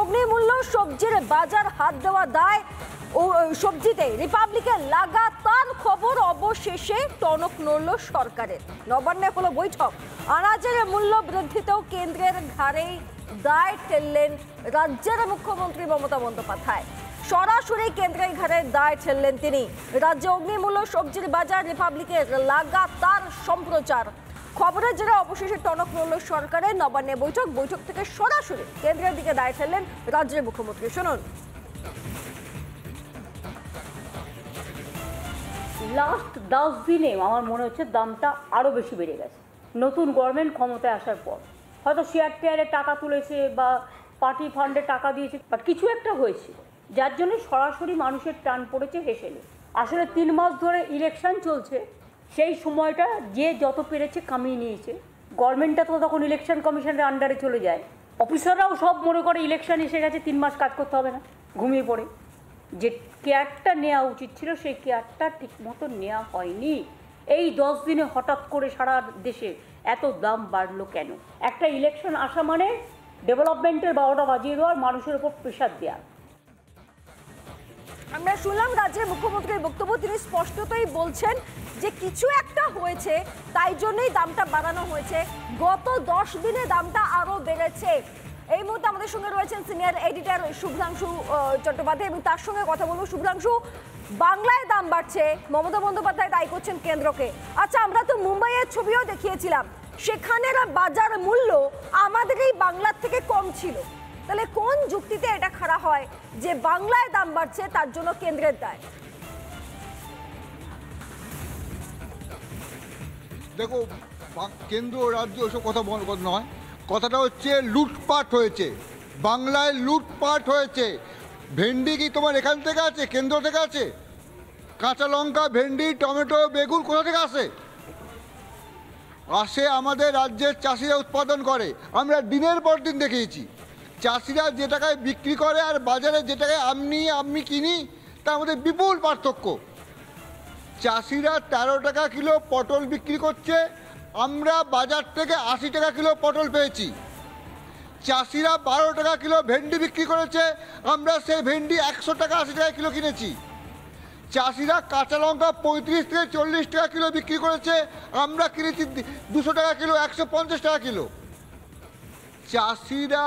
অগ্নিমূল্য সবজির বাজার হাত দেওয়া দায় ও সবজিতে রিপাবলিকের লাগাতার খবর অবশেষে টনক নড়ল সরকারের। নবান্নে হলো বৈঠক। আনাজের মূল্য বৃদ্ধিতেও কেন্দ্রের ঘাড়েই দায় ঠেললেন রাজ্যের মুখ্যমন্ত্রী মমতা বন্দ্যোপাধ্যায়। সরাসরি কেন্দ্রের ঘাড়ে দায় ঠেললেন তিনি। রাজ্যে অগ্নিমূল্য সবজির বাজার রিপাবলিকের লাগাতার সম্প্রচার খবরের জেরে অবশেষে টনক নড়ল সরকারের। নবান্নে বৈঠক থেকে সরাসরি কেন্দ্রের দিকে দায় ফেললেন রাজ্যের মুখ্যমন্ত্রী। শুনুন। লাস্ট 10 দিনে আমার মনে হচ্ছে দামটা আরও বেশি বেড়ে গেছে। নতুন গভর্নমেন্ট ক্ষমতায় আসার পর হয়তো শেয়ার টেয়ারে টাকা তুলেছে বা পার্টি ফান্ডে টাকা দিয়েছে, বাট কিছু একটা হয়েছে যার জন্য সরাসরি মানুষের টান পড়েছে হেসেলে। আসলে 3 মাস ধরে ইলেকশন চলছে, সেই সময়টা যে যত পেরেছে কামিয়ে নিয়েছে। গভর্নমেন্টটা তো তখন ইলেকশন কমিশনের আন্ডারে চলে যায়। অফিসাররাও সব মনে করে ইলেকশন এসে গেছে, 3 মাস কাজ করতে হবে না, ঘুমিয়ে পড়ে। যে কেয়ারটা নেওয়া উচিত ছিল সেই কেয়ারটা ঠিকমতো নেওয়া হয়নি। এই 10 দিনে হঠাৎ করে সারা দেশে এত দাম বাড়লো কেন? একটা ইলেকশন আসা মানে ডেভেলপমেন্টের 12টা বাজিয়ে দেওয়ার, মানুষের উপর প্রেশার দেওয়া। আমরা শুনলাম রাজ্যের মুখ্যমন্ত্রীর বক্তব্য। তিনি স্পষ্টতই বলছেন যে কিছু একটা হয়েছে, তাই জন্যই দামটা বাড়ানো হয়েছে। গত 10 দিনে দামটা আরো বেড়েছে। এই মুহূর্তে আমাদের সঙ্গে রয়েছেন সিনিয়র এডিটর শুভ্রাংশু চট্টোপাধ্যায় এবং তার সঙ্গে কথা বলবো। শুভ্রাংশু, বাংলায় দাম বাড়ছে, মমতা বন্দ্যোপাধ্যায় দায়ী করছেন কেন্দ্রকে। আচ্ছা, আমরা তো মুম্বাইয়ের ছবিও দেখিয়েছিলাম, সেখানের বাজার মূল্য আমাদের এই বাংলার থেকে কম ছিল। তাহলে কোন যুক্তিতে এটা খাড়া হয় যে বাংলায় দাম বাড়ছে তার জন্য কেন্দ্রের দায়? দেখো, কেন্দ্র রাজ্য ওসব কথা নয়, কথাটা হচ্ছে লুটপাট হয়েছে, বাংলায় লুটপাট হয়েছে। ভেন্ডি কি তোমার এখান থেকে আছে, কেন্দ্র থেকে আছে? কাঁচা লঙ্কা, ভেন্ডি, টমেটো, বেগুন কোথা থেকে আসে? আসে আমাদের রাজ্যের চাষিরা উৎপাদন করে। আমরা দিনের পর দিন দেখিয়েছি, চাষিরা যে টাকায় বিক্রি করে আর বাজারে যে টাকায় আমি কিনি তার মধ্যে বিপুল পার্থক্য। চাষিরা 13 টাকা কিলো পটল বিক্রি করছে, আমরা বাজার থেকে 80 টাকা কিলো পটল পেয়েছি। চাষিরা 12 টাকা কিলো ভেন্ডি বিক্রি করেছে, আমরা সেই ভেন্ডি 100 টাকা 80 টাকা কিলো কিনেছি। চাষিরা কাঁচা লঙ্কা 35 থেকে 40 টাকা কিলো বিক্রি করেছে, আমরা কিনেছি 200 টাকা কিলো, 150 টাকা কিলো। চাষিরা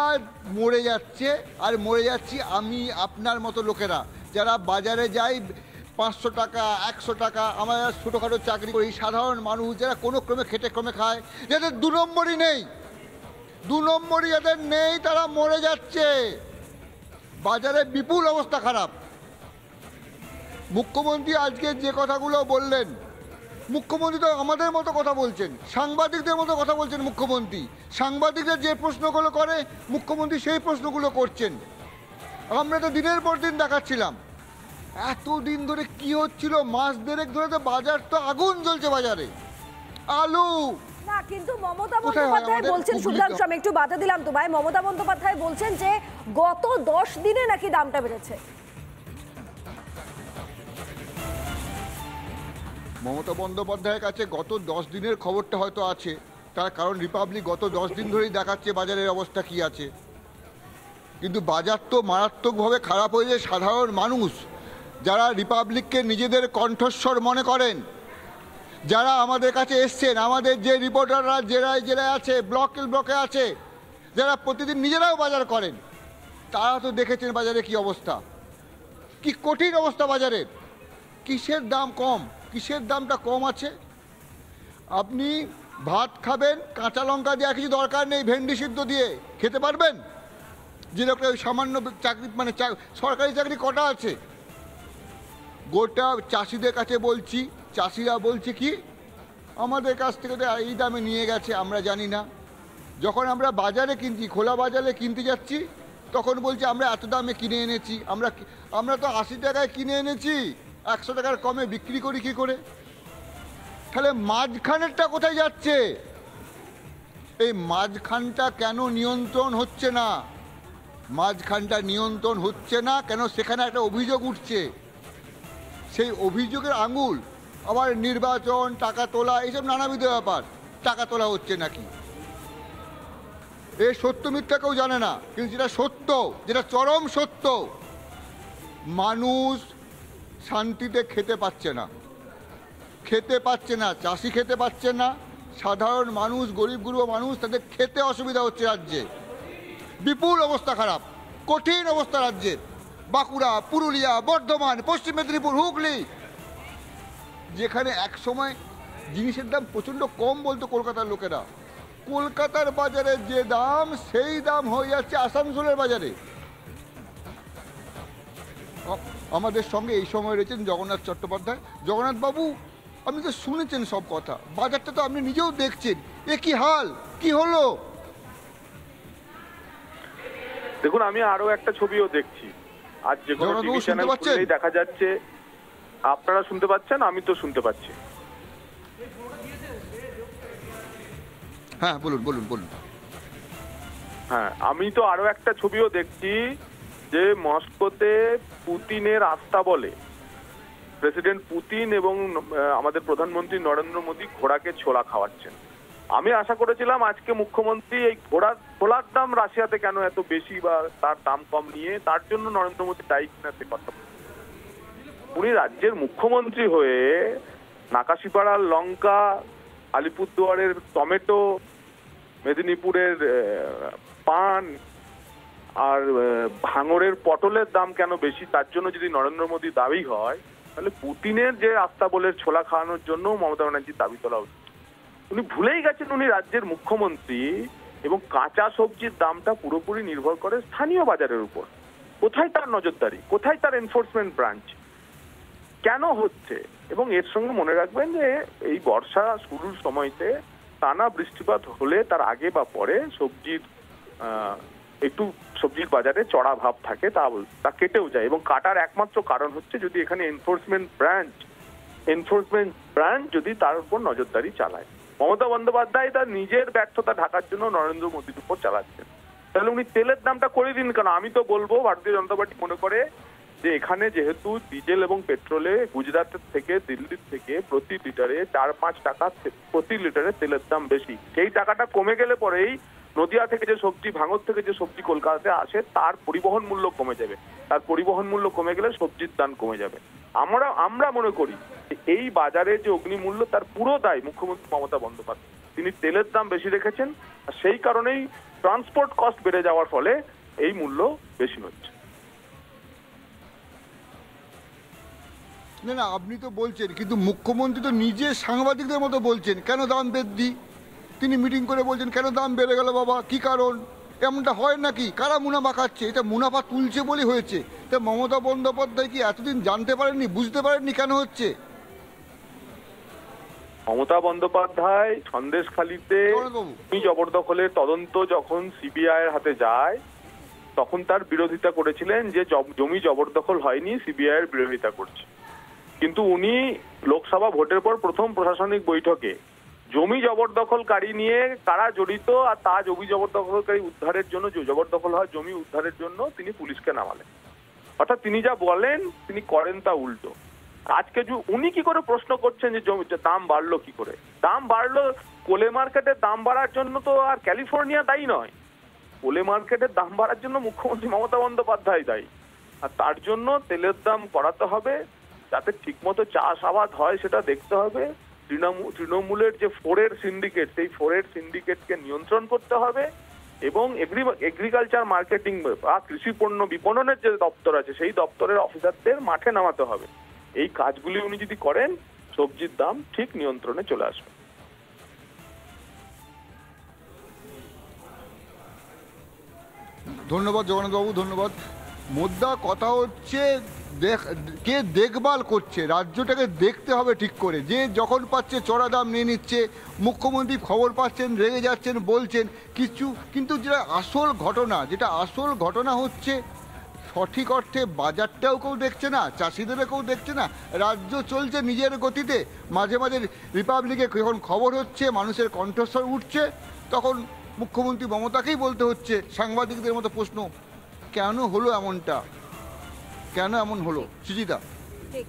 মরে যাচ্ছে, আর মরে যাচ্ছি আমি আপনার মতো লোকেরা, যারা বাজারে যাই 500 টাকা 100 টাকা, আমরা ছোটোখাটো চাকরি করি, সাধারণ মানুষ যারা কোনো ক্রমে খেটে ক্রমে খায়, যাদের 2 নম্বরই নেই, 2 নম্বরই যাদের নেই, তারা মরে যাচ্ছে। বাজারে বিপুল অবস্থা খারাপ। মুখ্যমন্ত্রী আজকে যে কথাগুলো বললেন, মুখ্যমন্ত্রী তো আমাদের মতো কথা বলছেন, সাংবাদিকদের মতো কথা বলছেন মুখ্যমন্ত্রী। সাংবাদিকরা যে প্রশ্নগুলো করে মুখ্যমন্ত্রী সেই প্রশ্নগুলো করছেন। আমরা তো দিনের পর দিন দেখাচ্ছিলাম এতদিন ধরে কি হচ্ছিল, মাস দেড়েক ধরে তো বাজার তো আগুন জ্বলছে বাজারে। আলু না, কিন্তু মমতা বন্দ্যোপাধ্যায় বলছেন, শুভ্রাংশু আমি একটু বাধা দিলাম তো ভাই, মমতা বন্দ্যোপাধ্যায় বলছেন যে গত 10 দিনে নাকি দামটা বেড়েছে। মমতা বন্দ্যোপাধ্যায়ের কাছে গত 10 দিনের খবরটা হয়তো আছে, তার কারণ রিপাবলিক গত 10 দিন ধরেই দেখাচ্ছে বাজারের অবস্থা কি আছে। কিন্তু বাজার তো মারাত্মকভাবে খারাপ হয়ে যায়। সাধারণ মানুষ যারা রিপাবলিককে নিজেদের কণ্ঠস্বর মনে করেন, যারা আমাদের কাছে এসছেন, আমাদের যে রিপোর্টাররা জেলায় জেলায় আছে, ব্লকে আছে, যারা প্রতিদিন নিজেরাও বাজার করেন, তারা তো দেখেছেন বাজারে কি অবস্থা, কি কঠিন অবস্থা বাজারের। কিসের দাম কম, কিসের দামটা কম আছে? আপনি ভাত খাবেন কাঁচা লঙ্কা দিয়ে, কিছু দরকার নেই, ভেন্ডি সিদ্ধ দিয়ে খেতে পারবেন? যে লোকটা ওই সামান্য চাকরি, মানে সরকারি চাকরি কটা আছে? গোটা চাষিদের কাছে বলছি, চাষিরা বলছে কি আমাদের কাছ থেকে তো এই দামে নিয়ে গেছে, আমরা জানি না। যখন আমরা বাজারে কিনছি, খোলা বাজারে কিনতে যাচ্ছি, তখন বলছি আমরা এত দামে কিনে এনেছি। আমরা তো 80 টাকায় কিনে এনেছি, 100 টাকার কমে বিক্রি করি কি করে? তাহলে মাঝখানেরটা কোথায় যাচ্ছে? এই মাঝখানটা কেন নিয়ন্ত্রণ হচ্ছে না? মাঝখানটা নিয়ন্ত্রণ হচ্ছে না কেন? সেখানে একটা অভিযোগ উঠছে, সেই অভিযোগের আঙুল আবার নির্বাচন, টাকা তোলা, এইসব নানাবিধ ব্যাপার। টাকা তোলা হচ্ছে নাকি? এই সত্য মিথ্যা কেউ জানে না, কিন্তু যেটা সত্য, যেটা চরম সত্য, মানুষ শান্তিতে খেতে পাচ্ছে না, চাষি খেতে পাচ্ছে না, সাধারণ মানুষ, গরিব গুরু মানুষ, তাদের খেতে অসুবিধা হচ্ছে। রাজ্যে বিপুল অবস্থা খারাপ, কঠিন অবস্থা রাজ্যের। বাঁকুড়া, পুরুলিয়া, বর্ধমান, পশ্চিম মেদিনীপুর, হুগলি, যেখানে এক সময় জিনিসের দাম প্রচণ্ড কম বলতো কলকাতার লোকেরা, কলকাতার বাজারে যে দাম সেই দাম হয়ে যাচ্ছে আসানসোলের বাজারে। আমাদের সঙ্গে এই সময় রয়েছেন জগন্নাথ চট্টোপাধ্যায়। জগন্নাথ বাবু, আপনি তো শুনেছেন সব কথা, বাজারটা তো আপনি নিজেও দেখছেন, এ কি হাল, কি হলো? দেখুন, আমি আরো একটা ছবিও দেখছি, আজ যে কোনো টিভি চ্যানেল খুললেই দেখা যাচ্ছে। আপনারা শুনতে পাচ্ছেন? আমি তো শুনতে পাচ্ছি। হ্যাঁ, বলুন বলুন বলুন। হ্যাঁ, আমি তো আরো একটা ছবিও দেখছি যে মস্কোতে পুতিনের আস্থা বলে প্রেসিডেন্ট পুতিন এবং আমাদের প্রধানমন্ত্রী নরেন্দ্র মোদী ঘোড়াকে ছোলা খাওয়াচ্ছেন। আমি আশা করেছিলাম আজকে মুখ্যমন্ত্রী এই ছোলার দাম রাশিয়াতে কেন এত বেশি বা তার দাম কম নিয়ে তার জন্য নরেন্দ্র মোদী দায়ী কিনা সে কথা। উনি রাজ্যের মুখ্যমন্ত্রী হয়ে নাকাশিপাড়ার লঙ্কা, আলিপুরদুয়ারের টমেটো, মেদিনীপুরের পান আর ভাঙড়ের পটলের দাম কেন বেশি, তার জন্য যদি নরেন্দ্র মোদী দাবি হয়, তাহলে পুতিনের যে আস্তাবলের ছোলা খাওয়ানোর জন্য মমতা ব্যানার্জির দাবি তোলা উচিত। উনি ভুলেই গেছেন উনি রাজ্যের মুখ্যমন্ত্রী, এবং কাঁচা সবজির দামটা পুরোপুরি নির্ভর করে স্থানীয় বাজারের উপর। কোথায় তার নজরদারি, কোথায় তার এনফোর্সমেন্ট ব্রাঞ্চ, কেন হচ্ছে? এবং এর সঙ্গে মনে রাখবেন যে এই বর্ষা শুরুর সময়তে টানা বৃষ্টিপাত হলে তার আগে বা পরে সবজির বাজারে চড়া ভাব থাকে, তা কেটেও যায়। এবং কাটার একমাত্র কারণ হচ্ছে যদি এখানে এনফোর্সমেন্ট ব্রাঞ্চ যদি তার উপর নজরদারি চালায়। মমতা বন্দ্যোপাধ্যায় তার নিজের ব্যর্থতা ঢাকার জন্য নরেন্দ্র মোদীর উপর চালাচ্ছেন। তাহলে উনি তেলের দামটা করে দিন কেন? আমি তো বলবো ভারতীয় জনতা পার্টি মনে করে যে এখানে যেহেতু ডিজেল এবং পেট্রোলে গুজরাটের থেকে, দিল্লির থেকে প্রতি লিটারে 4-5 টাকা প্রতি লিটারে তেলের দাম বেশি, সেই টাকাটা কমে গেলে পরেই নদিয়া থেকে যে সবজি, ভাঙড় থেকে যে সবজি কলকাতাতে আসে তার পরিবহন মূল্য কমে যাবে। তার পরিবহন মূল্য কমে গেলে সবজির দাম কমে যাবে। আমরা মনে করি এই বাজারে যে অগ্নিমূল্য তার পুরো দায় মুখ্যমন্ত্রী মমতা বন্দ্যোপাধ্যায়। তিনি তেলের দাম বেশি রেখেছেন, আর সেই কারণেই ট্রান্সপোর্ট কস্ট বেড়ে যাওয়ার ফলে এই মূল্য বেশি হচ্ছে। না, আপনি তো বলছেন, কিন্তু মুখ্যমন্ত্রী তো নিজে সাংবাদিকদের মতো বলছেন কেন দাম বৃদ্ধি। তিনি মিটিং করে বলছেন কেন দাম বেড়ে গেল বাবা, কি কারণ? এমনটা হয় নাকি? কারা মুনাফা খাচ্ছে? এটা মুনাফা তুলছে বলে হয়েছে। তা মমতা বন্দ্যোপাধ্যায় কি এতদিন জানতে পারেননি, বুঝতে পারেননি কেন হচ্ছে? মমতা বন্দ্যোপাধ্যায় সন্দেশখালিতে জমি জবরদখলের তদন্ত যখন সিবিআই এর হাতে যায় তখন তার বিরোধিতা করেছিলেন যে জমি জবরদখল হয়নি, সিবিআই এর বিরোধিতা করছে। কিন্তু উনি লোকসভা ভোটের পর প্রথম প্রশাসনিক বৈঠকে জমি জবরদখলকারী নিয়ে কারা জড়িত আর তা জমি জবরদখলকারী উদ্ধারের জন্য, জবরদখল হয় জমি উদ্ধারের জন্য তিনি পুলিশকে নামালেন। অর্থাৎ তিনি যা বলেন তিনি করেন তা উল্টো। আজকে উনি কি করে প্রশ্ন করছেন যে জমির দাম বাড়লো কি করে? দাম বাড়লো, কোলে মার্কেটের দাম বাড়ার জন্য তো আর ক্যালিফোর্নিয়া দায়ী নয়। কোলে মার্কেটের দাম বাড়ার জন্য মুখ্যমন্ত্রী মমতা বন্দ্যোপাধ্যায় দায়ী। আর তার জন্য তেলের দাম করাতে হবে, যাতে ঠিকমতো চাষ আবাদ হয় সেটা দেখতে হবে। তৃণমূলের যে ফোরের সিন্ডিকেট, সেই ফোরের সিন্ডিকেটকে নিয়ন্ত্রণ করতে হবে, এবং এগ্রিকালচার মার্কেটিং বা কৃষি পণ্য বিপণনের যে দপ্তর আছে সেই দপ্তরের অফিসারদের মাঠে নামাতে হবে। এই কাজগুলি উনি যদি করেন, সবজির দাম ঠিক নিয়ন্ত্রণে চলে আসবে। ধন্যবাদ জগন্নাথবাবু, ধন্যবাদ। মোদ্দা কথা হচ্ছে কে দেখভাল করছে, রাজ্যটাকে দেখতে হবে ঠিক করে। যে যখন পাচ্ছে চড়া দাম নিয়ে নিচ্ছে, মুখ্যমন্ত্রী খবর পাচ্ছেন, রেগে যাচ্ছেন, বলছেন কিছু, কিন্তু যেটা আসল ঘটনা হচ্ছে সঠিক অর্থে বাজারটাও কেউ দেখছে না, চাষিদেরও কেউ দেখছে না। রাজ্য চলছে নিজের গতিতে। মাঝে মাঝে রিপাবলিকে যখন খবর হচ্ছে, মানুষের কণ্ঠস্বর উঠছে, তখন মুখ্যমন্ত্রী মমতাকেই বলতে হচ্ছে সাংবাদিকদের মতো প্রশ্ন, কেন হলো এমনটা, কেন এমন হলো? সুজিতা, ঠিক,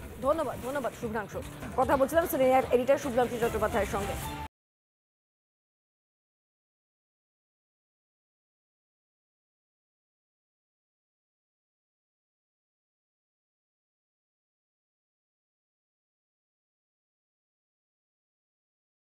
ধন্যবাদ শুভ্রাংশু। কথা বলছিলাম সিনিয়র এডিটর শুভ্রাংশু চট্টোপাধ্যায়ের সঙ্গে।